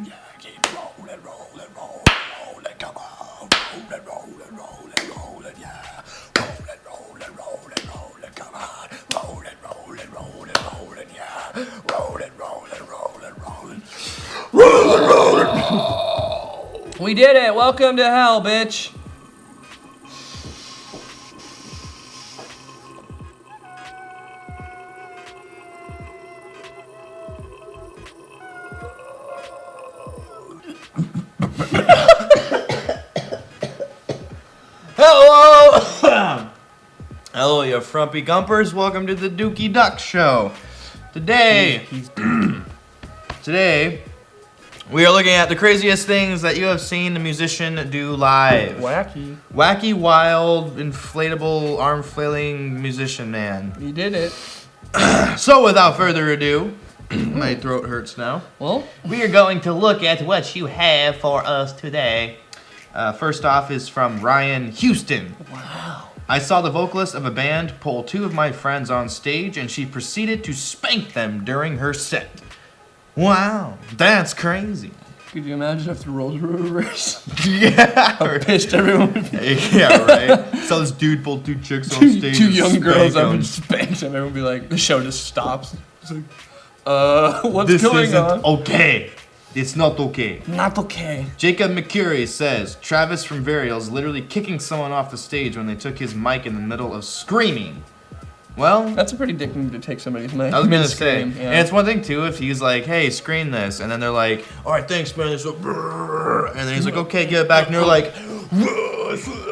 yeah, keep rolling, rolling, rolling, rolling, come on, rolling, rolling, rolling, rolling, yeah, rolling, rolling, rolling, rolling, come on, rolling, rolling, rolling, rolling, yeah, rolling, rolling, rolling, rolling, rolling, rolling. We did it. Welcome to hell, bitch. Hello! Hello, you frumpy gumpers. Welcome to the DickeyDines show. Today, we are looking at the craziest things that you have seen the musician do live. Wacky. Wacky, wild, inflatable, arm flailing musician man. You did it. So without further ado, my throat hurts now. Well, We are going to look at what you have for us today. First off is from Ryan Houston. wow. I saw the vocalist of a band pull two of my friends on stage and she proceeded to spank them during her set. Wow, that's crazy. Could you imagine if the roles were reversed? Yeah, How pissed everyone would be. yeah, right. So this dude pulled two chicks on stage. Two and young girls spanked up them. and spanks them. Everyone would be like, the show just stops. It's like, what's This going isn't on? okay. It's not okay. Not okay. Jacob McCurry says, Travis from Surreal is literally kicking someone off the stage when they took his mic in the middle of screaming. Well, That's a pretty dick move to take somebody's mic. I was gonna Scream, say, yeah. and it's one thing too if he's like, "Hey, screen this," and then they're like, "All right, thanks, man." So, and then he's like, "Okay, get it back," and they're like,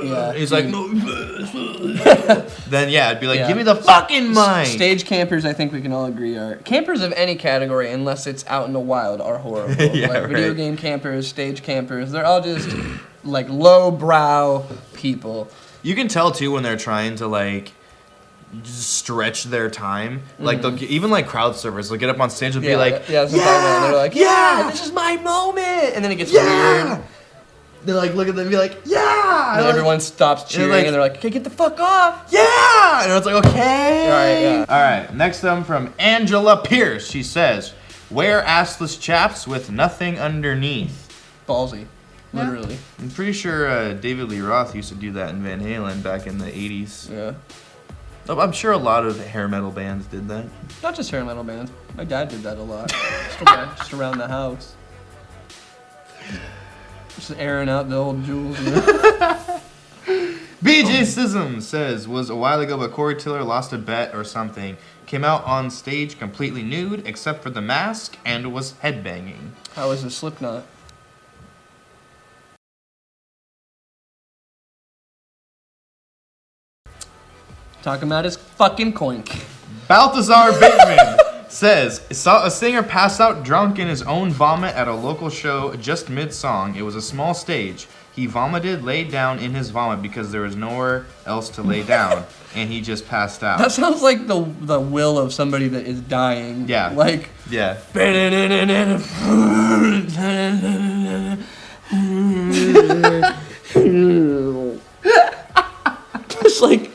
Yeah, he's like, dude. "No." Then yeah, I'd be like, Yeah. "Give me the fucking mic." Stage campers, I think we can all agree, are campers of any category, unless it's out in the wild, are horrible. Yeah, like video right. game campers, stage campers, they're all just like low-brow people. You can tell too when they're trying to like just stretch their time. Like they'll even like crowd surfers, they'll get up on stage and be like, yeah, that's what I'm talking about. They're like, yeah, this is my moment, and then it gets yeah. weird. They like look at them and be like, yeah. And like, everyone stops cheering, like- and they're like, okay, get the fuck off. yeah. And it's like, okay. All right, yeah. All right, next one from Angela Pierce. She says, wear assless chaps with nothing underneath. Ballsy, literally. I'm pretty sure David Lee Roth used to do that in Van Halen back in the 80s. Yeah. I'm sure a lot of hair metal bands did that. Not just hair metal bands. My dad did that a lot. just around the house. Just airing out the old jewels. You know? BJ Sism says, was a while ago, but Corey Tiller lost a bet or something. Came out on stage completely nude, except for the mask, and was headbanging. How was the Slipknot? Talking about his fucking coink. Balthazar Bateman says, saw a singer pass out drunk in his own vomit at a local show just mid-song. It was a small stage. He vomited, laid down in his vomit because there was nowhere else to lay down, and he just passed out. That sounds like the will of somebody that is dying. Yeah. Like. Yeah. Just like,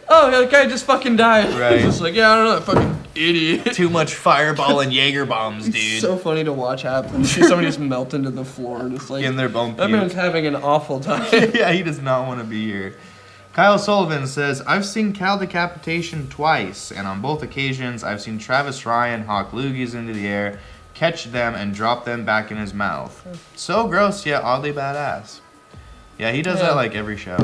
oh, yeah, the guy just fucking died. Right. Just like, yeah, I don't know, that fucking idiot. Too much fireball and Jaeger bombs, dude. It's so funny to watch happen. See somebody just melt into the floor, just like In their bone that puke. man's having an awful time. Yeah, he does not want to be here. Kyle Sullivan says, I've seen cow decapitation twice, and on both occasions, I've seen Travis Ryan hawk loogies into the air, catch them, and drop them back in his mouth. So gross, yet oddly badass. Yeah, he does that like every show.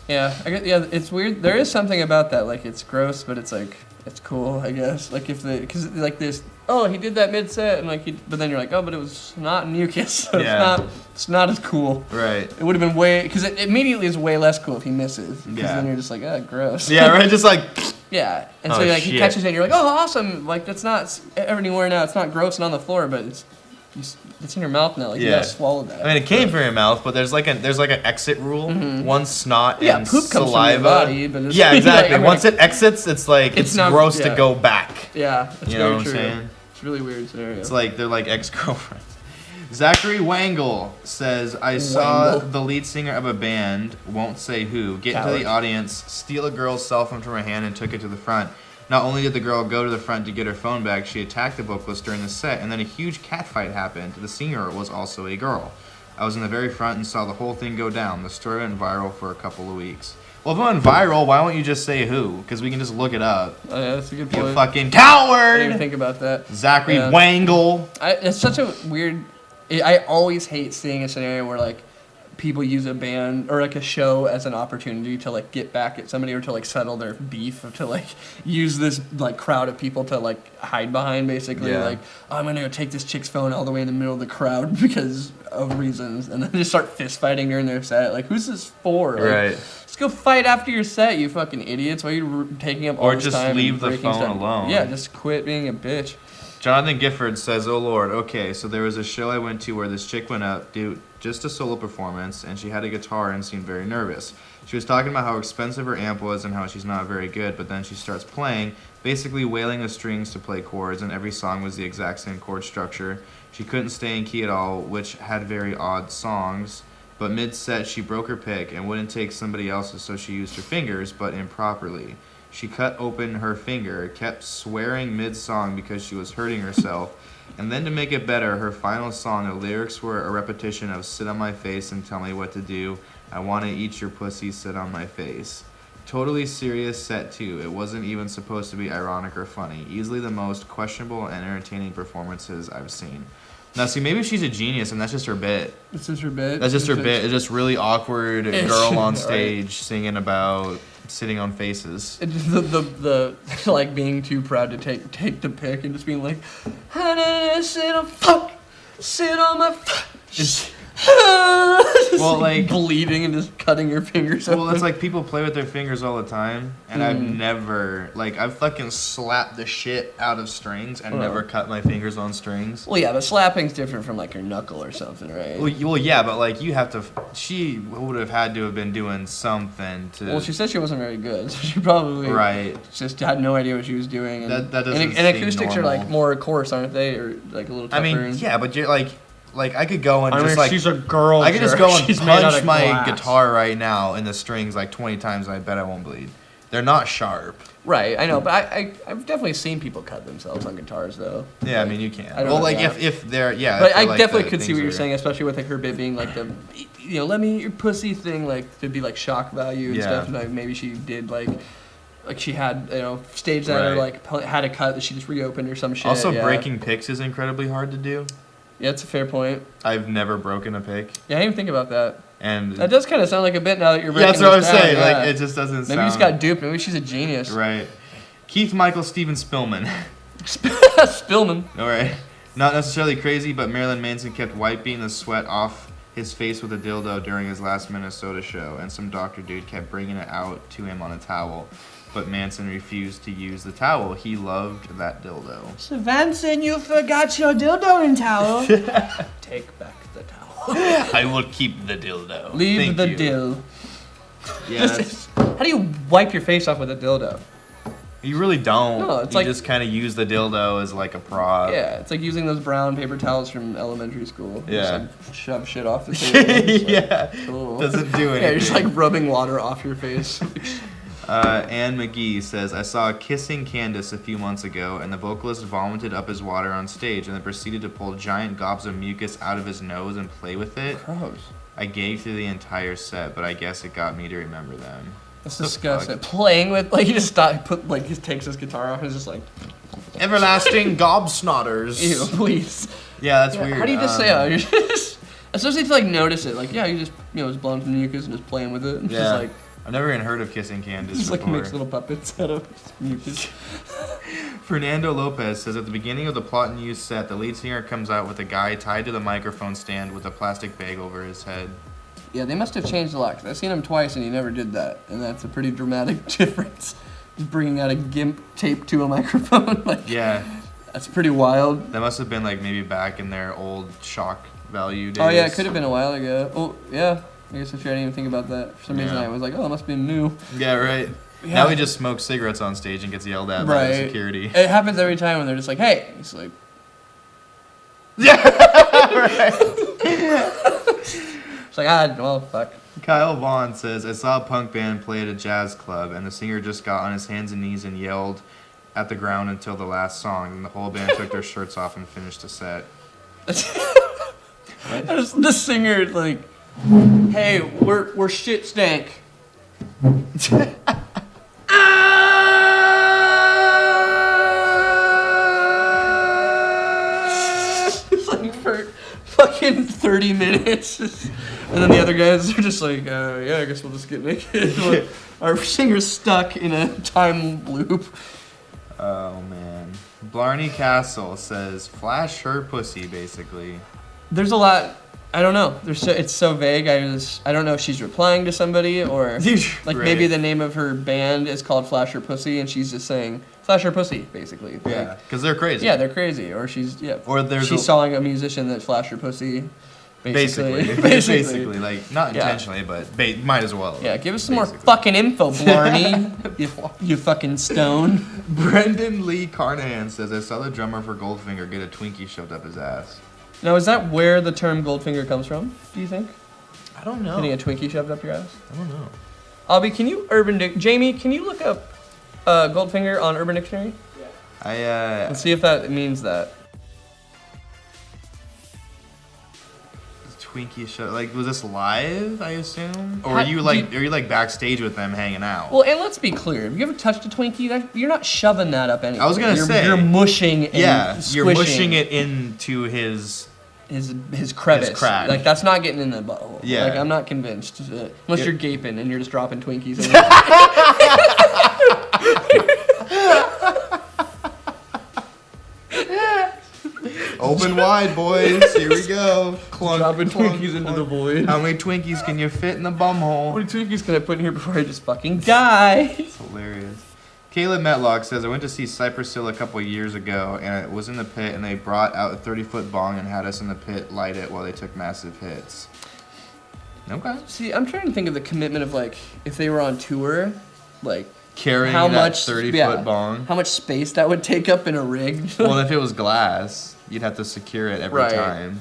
Yeah, yeah, it's weird. There is something about that, like it's gross, but it's like it's cool, I guess. Like if because like this, oh, he did that mid set, and like but then you're like, oh, but it was not mucus, so Yeah. it's not as cool. Right. It would have been because it immediately is way less cool if he misses. Because Yeah. then you're just like, ah, gross. Yeah, right, just like... Yeah, and Oh, so like he shit. catches it, and you're like, oh, awesome. Like that's not anywhere now. It's not gross and on the floor, but it's in your mouth now. Like you Yeah. gotta swallow that. I mean, it came from your mouth, but there's like an exit rule. Once snot Yeah, and poop comes from your saliva. body, but it's- yeah, exactly. like, I mean, Once it exits, it's like it's not- gross yeah. to go back. Yeah, that's You know very what I'm true. saying? It's a really weird scenario. It's like they're like ex-girlfriends. Zachary Wangle says, I saw Wangle. the lead singer of a band, won't say who, get into Coward. the audience, steal a girl's cell phone from her hand and took it to the front. Not only did the girl go to the front to get her phone back, she attacked the vocalist during the set, and then a huge catfight happened. The singer was also a girl. I was in the very front and saw the whole thing go down. The story went viral for a couple of weeks. Well, if it went viral, why won't you just say who? Because we can just look it up. Oh, yeah, that's a good point. You fucking I coward! didn't even think about that. Zachary Yeah. Wangle. It's such a weird. I always hate seeing a scenario where like people use a band or like a show as an opportunity to like get back at somebody or to like settle their beef or to like use this like crowd of people to like hide behind basically. Yeah. Like, oh, I'm gonna go take this chick's phone all the way in the middle of the crowd because of reasons, and then just start fist fighting during their set. Like, who's this for? Like, Right. Just go fight after your set, you fucking idiots. Why are you taking up all Or this just time leave and the breaking phone stuff? alone. Yeah, just quit being a bitch. Jonathan Gifford says, oh Lord, okay, so there was a show I went to where this chick went up, do just a solo performance, and she had a guitar and seemed very nervous. She was talking about how expensive her amp was and how she's not very good, but then she starts playing, basically wailing the strings to play chords, and every song was the exact same chord structure. She couldn't stay in key at all, which had very odd songs, but mid-set she broke her pick and wouldn't take somebody else's, so she used her fingers, but improperly. She cut open her finger, kept swearing mid-song because she was hurting herself, and then to make it better, her final song, the lyrics were a repetition of sit on my face and tell me what to do. I want to eat your pussy, sit on my face. Totally serious set too. It wasn't even supposed to be ironic or funny. Easily the most questionable and entertaining performances I've seen. Now see, maybe she's a genius and that's just her bit. This is her bit. That's just her bit. It's just really awkward girl on stage right. singing about sitting on faces. The like being too proud to take the pick and just being like, sit on my fuck. Well, like bleeding and just cutting your fingers open. Well, it's like people play with their fingers all the time, and I've never I've fucking slapped the shit out of strings and never cut my fingers on strings. Well, yeah, but slapping's different from like your knuckle or something, right? Well, yeah, but like you have to. She would have had to have been doing something to. Well, she said she wasn't very good, so she probably just had no idea what she was doing. And, that doesn't. And acoustics normal. are like more coarse, aren't they? Or like a little tougher. I mean, yeah, but you're like I could go and just like she's a girl. I could just go and She's made out punch of my glass. guitar right now in the strings like 20 times. And I bet I won't bleed. They're not sharp. Right, I know, but I've definitely seen people cut themselves on guitars though. Yeah, I mean you can. I don't Well, know like that. if they're But I like definitely the could see things what you're are- saying, especially with like her bit being like the, let me eat your pussy thing, like to be like shock value and Yeah. stuff. And like maybe she did like she had staged that or Right. like had a cut that she just reopened or some shit. Also, yeah. breaking picks is incredibly hard to do. Yeah, it's a fair point. I've never broken a pick, Yeah, I didn't even think about that. and That does kind of sound like a bit now that you're breaking that's what I'm this down, saying. yeah. Like it just doesn't. Maybe you just got duped. Maybe she's a genius. right. Keith Michael Steven Spillman. Spillman. All right. Not necessarily crazy, but Marilyn Manson kept wiping the sweat off his face with a dildo during his last Minnesota show, and some doctor dude kept bringing it out to him on a towel. But Manson refused to use the towel. He loved that dildo. So Vanson, you forgot your dildo in towel. Take back the towel. I will keep the dildo. Leave Thank the you. dill. Yeah, that's, How do you wipe your face off with a dildo? you really don't. No, it's you like- just kind of use the dildo as like a prop. Yeah, it's like using those brown paper towels from elementary school. Yeah. Just like shove shit off the table. It's like, Yeah. cool. Doesn't do anything. Yeah, you're just like rubbing water off your face. Anne McGee says, I saw Kissing Candace a few months ago, and the vocalist vomited up his water on stage and then proceeded to pull giant gobs of mucus out of his nose and play with it. Gross. I gagged through the entire set, but I guess it got me to remember them. That's The disgusting. fuck? Playing with he just he takes his guitar off and is just like, Everlasting gobsnotters. ew, please. Yeah, that's weird. How do you just say that? You're just, especially to like notice it. Like, yeah, you just just blowing some mucus and just playing with it. It's Yeah. just like I've never even heard of Kissing Candace just like before. makes little puppets out of mucus. Fernando Lopez says, at the beginning of the Plot and Use set, the lead singer comes out with a guy tied to the microphone stand with a plastic bag over his head. Yeah, they must have changed a lot. 'Cause I've seen him twice and he never did that, and that's a pretty dramatic difference. Just bringing out a gimp taped to a microphone, like Yeah, that's pretty wild. that must have been like maybe back in their old shock value days. Oh yeah, it could have been a while ago. Oh yeah, I guess I didn't even think about that. For some reason, Yeah. I was like, oh, it must be new. Yeah, right. Yeah. Now he just smokes cigarettes on stage and gets yelled at by Right. security. It happens every time when they're just like, hey, it's like, it's like well, fuck. Kyle Vaughn says, I saw a punk band play at a jazz club, and the singer just got on his hands and knees and yelled, at the ground until the last song, and the whole band took their shirts off and finished the set. The singer like, hey, we're shit stank. It's like for fucking 30 minutes. And then the other guys are just like, yeah, I guess we'll just get naked. Our singer's stuck in a time loop. Oh, man. Blarney Castle says, flash her pussy, basically. There's a lot. I don't know. It's so vague. I don't know if she's replying to somebody or like Right. maybe the name of her band is called Flash Her Pussy and she's just saying Flash Her Pussy basically. Yeah, because they're crazy. Yeah, they're crazy. Or she's she's sawing a musician that Flash Her Pussy. Basically, like not intentionally, but might as well. Yeah, give us some more fucking info, Blarney. you fucking stone. Brendan Lee Carnahan says, I saw the drummer for Goldfinger get a Twinkie shoved up his ass. Now, is that where the term Goldfinger comes from, do you think? I don't know. Getting a Twinkie shoved up your ass? I don't know. Albie, Jamie, can you look up Goldfinger on Urban Dictionary? Yeah. Let's see if that means that. Twinkie show, like, was this live, I assume? Or are you like backstage with them hanging out? Well, and let's be clear. Have you ever touched a Twinkie? You're not shoving that up anywhere. I was gonna say. You're mushing and you're mushing it into his crevice. His crack. Like, that's not getting in the butthole. Yeah. Like, I'm not convinced. Unless you're gaping and you're just dropping Twinkies in Open wide, boys. Here we go. Clunk, dropping clunk, Twinkies into clunk. the void. How many Twinkies can you fit in the bum How hole? many Twinkies can I put in here before I just fucking die? It's hilarious. Caleb Metlock says, I went to see Cypress Hill a couple years ago, and it was in the pit, and they brought out a 30-foot bong and had us in the pit light it while they took massive hits. Okay. See, I'm trying to think of the commitment of, like, if they were on tour, like, Carrying how that much 30-foot bong. How much space that would take up in a rig. Well, if it was glass, you'd have to secure it every time.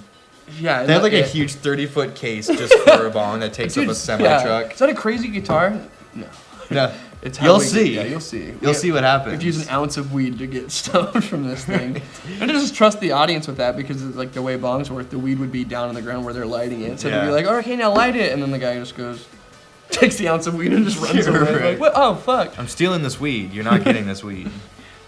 Yeah. They have like a huge 30-foot case just for a bong that takes up a semi-truck. Is that a crazy guitar? No. No. It's You'll see. Yeah, you'll see. You'll see what happens. If you use an ounce of weed to get stoned from this thing. And just trust the audience with that because it's like the way bongs work, the weed would be down on the ground where they're lighting it. So they'd be like, oh, okay, now light it. And then the guy just goes, takes the ounce of weed and just runs away. Right. Like, what? Oh, fuck. I'm stealing this weed. You're not getting this weed.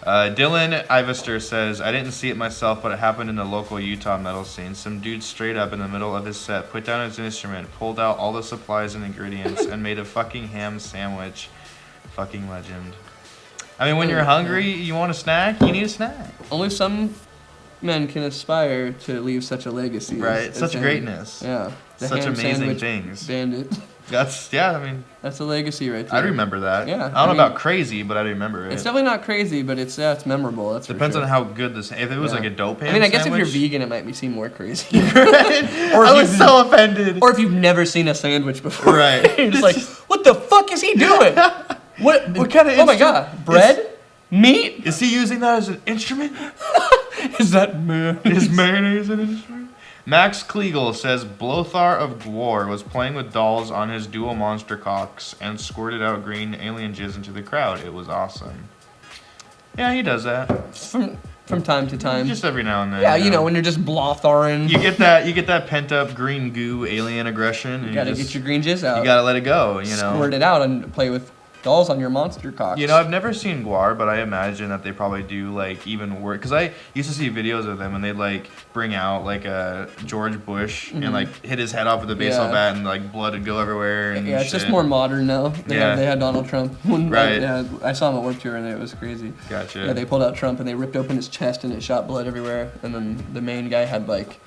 Dylan Ivester says, I didn't see it myself, but it happened in the local Utah metal scene. Some dude straight up in the middle of his set put down his instrument, pulled out all the supplies and ingredients, and made a fucking ham sandwich. Fucking legend. I mean, when you're hungry, you want a snack, you need a snack. Only some men can aspire to leave such a legacy. Right, such greatness. Yeah. The Such ham amazing sandwich things. Bandit. That's a legacy right there. I remember that. Yeah, I don't know about crazy, but I remember it. It's definitely not crazy, but it's memorable. That's Depends for sure. on how good this. If it was like a dope ham I mean, I guess sandwich, if you're vegan, it might seem more crazy. I was so offended. Or if you've never seen a sandwich before, Right? You're just like, what the fuck is he doing? What kind of? Oh my god, bread, meat? Is he using that as an instrument? Is that mayonnaise? Is mayonnaise an instrument? Max Kliegel says Blothar of Gwar was playing with dolls on his dual monster cocks and squirted out green alien jizz into the crowd. It was awesome. Yeah, he does that from time to time. Just every now and then. Yeah, you know when you're just blotharing. You get that pent up green goo alien aggression. You gotta get your green jizz out. You gotta let it go. You know. Squirt it out and play with dolls on your monster cocks. You know, I've never seen Gwar, but I imagine that they probably do like even work. Because I used to see videos of them and they'd like bring out like a George Bush and like hit his head off with a baseball bat and like blood would go everywhere. And it's just more modern now. They had Donald Trump. Right. I saw him at Warped Tour and it was crazy. Gotcha. Yeah, they pulled out Trump and they ripped open his chest and it shot blood everywhere. And then the main guy had like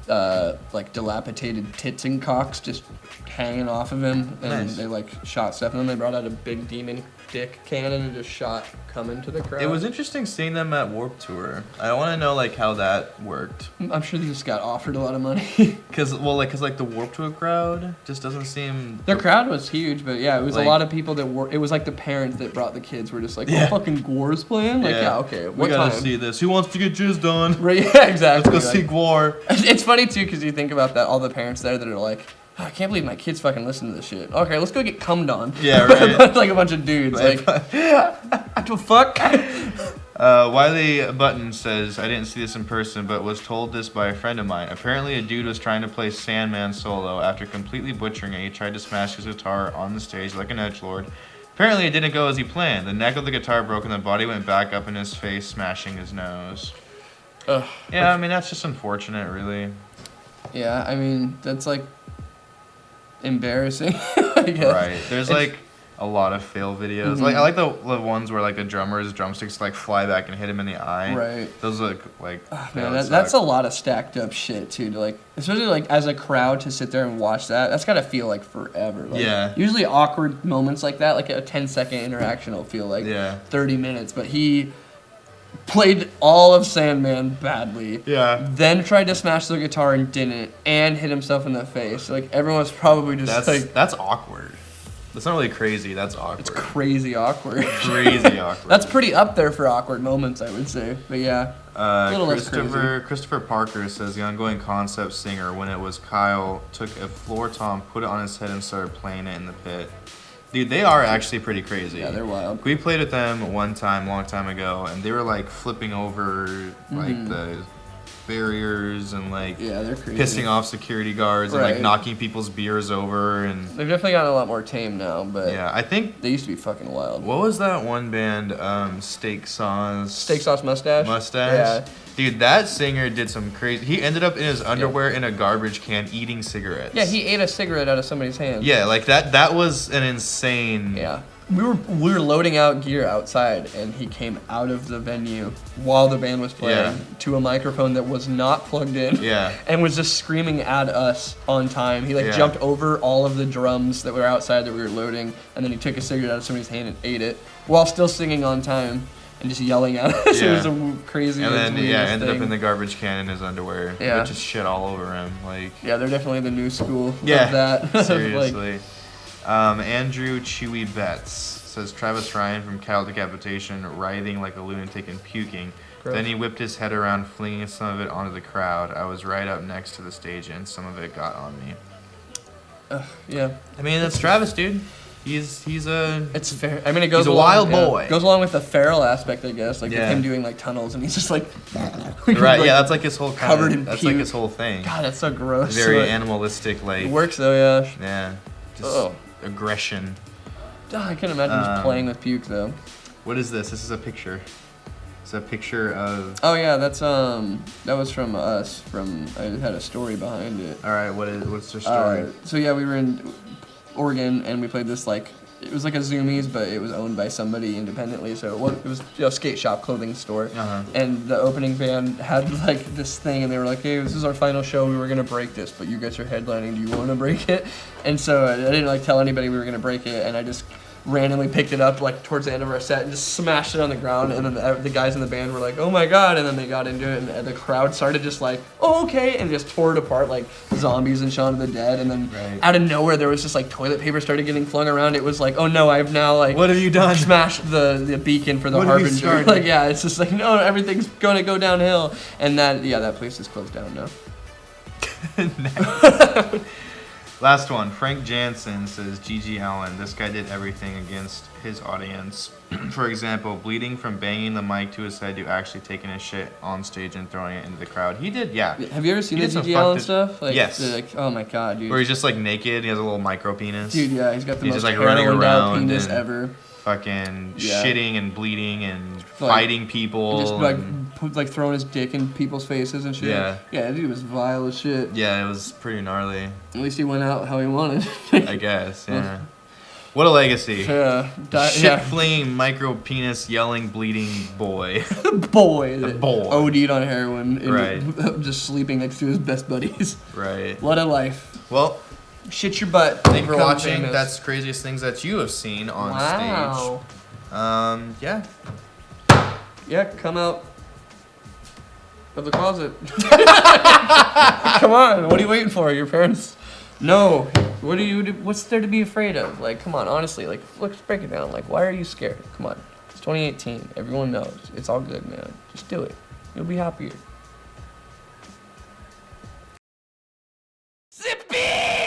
dilapidated tits and cocks just hanging off of him, and they like shot stuff, and then they brought out a big demon dick cannon and just shot cum into the crowd. It was interesting seeing them at Warped Tour. I want to know like how that worked. I'm sure they just got offered a lot of money. Cause the Warped Tour crowd just doesn't seem. Their crowd was huge, but yeah, it was like, a lot of people that were. It was like the parents that brought the kids were just like, "Oh, fucking Gwar's playing." Like, yeah okay. We gotta see this. Who wants to get jizzed on? Right? Yeah, exactly. Let's go see Gwar. It's funny too, cause you think about that. All the parents there that are like, oh, I can't believe my kids fucking listen to this shit. Okay, let's go get cummed on. Yeah, right. Like a bunch of dudes. Like, what the fuck? Wiley Button says, I didn't see this in person, but was told this by a friend of mine. Apparently, a dude was trying to play Sandman solo. After completely butchering it, he tried to smash his guitar on the stage like an edgelord. Apparently, it didn't go as he planned. The neck of the guitar broke and the body went back up in his face, smashing his nose. Ugh. Yeah, I mean, that's just unfortunate, really. Yeah, I mean, that's like embarrassing, I guess. Right. There's like a lot of fail videos. Mm-hmm. Like I like the ones where like the drummer's drumsticks like fly back and hit him in the eye. Right. Those look like Man, that's a lot of stacked up shit too. To like, especially like as a crowd to sit there and watch that. That's gotta feel like forever. Like, yeah. Usually awkward moments like that, like a 10-second interaction, will feel like 30 minutes. But he played all of Sandman badly. Yeah. Then tried to smash the guitar and didn't, and hit himself in the face. Like everyone was probably just that's awkward. That's not really crazy. That's awkward. It's crazy awkward. Crazy awkward. That's pretty up there for awkward moments, I would say. But yeah, a little less crazy. Christopher Parker says the ongoing concept singer, when it was Kyle, took a floor tom, put it on his head, and started playing it in the pit. Dude, they are actually pretty crazy. Yeah, they're wild. We played with them one time, long time ago, and they were like flipping over like the barriers and like they're crazy. pissing off security guards and like knocking people's beers over, and they've definitely gotten a lot more tame now. But yeah, I think they used to be fucking wild. What was that one band? Steak Sauce Mustache. Yeah. Dude, that singer did some crazy. He ended up in his underwear in a garbage can eating cigarettes. Yeah, he ate a cigarette out of somebody's hand. Yeah, like that was an insane. Yeah. We were loading out gear outside, and he came out of the venue while the band was playing to a microphone that was not plugged in. Yeah. And was just screaming at us on time. He jumped over all of the drums that were outside that we were loading, and then he took a cigarette out of somebody's hand and ate it while still singing on time and just yelling at us. Yeah. It was a crazy. And then ended thing. up in the garbage can in his underwear. Yeah. With just shit all over him. Like. Yeah, they're definitely the new school of Yeah. that. Seriously. Andrew Chewy Betts says Travis Ryan from Cattle Decapitation writhing like a lunatic and puking. Gross. Then he whipped his head around, flinging some of it onto the crowd. I was right up next to the stage, and some of it got on me. Yeah. I mean, that's Travis, dude. He's a. It's fair. I mean, it goes. He's a wild boy. Goes along with the feral aspect, I guess. Like with him doing like tunnels, and he's just like. Right. Yeah, that's like his whole. Covered in That's puke. like his whole thing. God, that's so gross. Very animalistic, like. It works though, yeah. Yeah. Just aggression. I can't imagine just playing with puke though. What is this? This is a picture. It's a picture of. Oh yeah, that's that was from us. I had a story behind it. All right, what's the story? So yeah, we were in Oregon and we played this it was like a Zoomies, but it was owned by somebody independently. So it was a skate shop, clothing store. And the opening band had like this thing, and they were like, "Hey, this is our final show. We were gonna break this, but you guys are headlining. Do you want to break it?" And so I didn't tell anybody we were gonna break it, and I just randomly picked it up towards the end of our set and just smashed it on the ground, and then the guys in the band were like, "Oh my god," and then they got into it, and the crowd started just like, "Oh, okay," and just tore it apart like zombies in Shaun of the Dead. And then out of nowhere there was just toilet paper started getting flung around. It was like, "Oh no, I've now what have you done? Smashed the beacon for the Harbinger." It's just like, no, everything's gonna go downhill. And that place is closed down now. Last one. Frank Jansen says, G.G. Allen, this guy did everything against his audience. For example, bleeding from banging the mic to his head to actually taking a shit on stage and throwing it into the crowd. He did, yeah. Have you ever seen the G.G. Allen stuff? Yes. Oh my god, dude. Where he's just naked, he has a little micro penis. Dude, yeah, he's got the most just running around penis ever. Fucking shitting and bleeding and fighting people. Just throwing his dick in people's faces and shit. Yeah. Yeah, that dude was vile as shit. Yeah, it was pretty gnarly. At least he went out how he wanted. I guess, yeah. What a legacy. Yeah. Shit-flinging, micro-penis, yelling, bleeding boy. boy. OD'd on heroin. And just sleeping next to his best buddies. Right. What a life. Well, shit your butt. Thank you for watching. Famous. That's craziest things that you have seen on stage. Yeah. Yeah, come out of the closet. Come on, what are you waiting for? Your parents? No. What's there to be afraid of? Come on, honestly, let's break it down. Why are you scared? Come on. It's 2018. Everyone knows. It's all good, man. Just do it. You'll be happier.